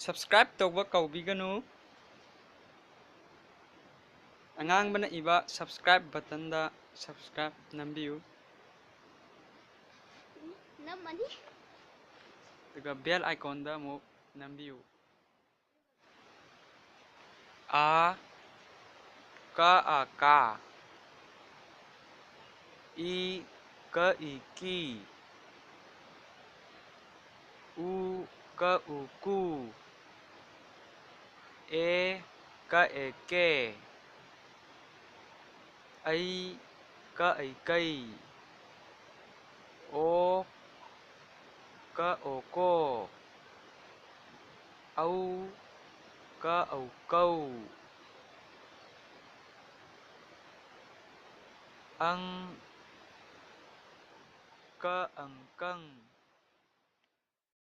Subscribe tꯧba kaubiganu angangbana iba subscribe button da subscribe nambiyu Namani daga bell icon da mo nambiyu a ka i ka iki u ka uku e ka eke ai ka aikai o ka oko au ka aukau ang ka angkang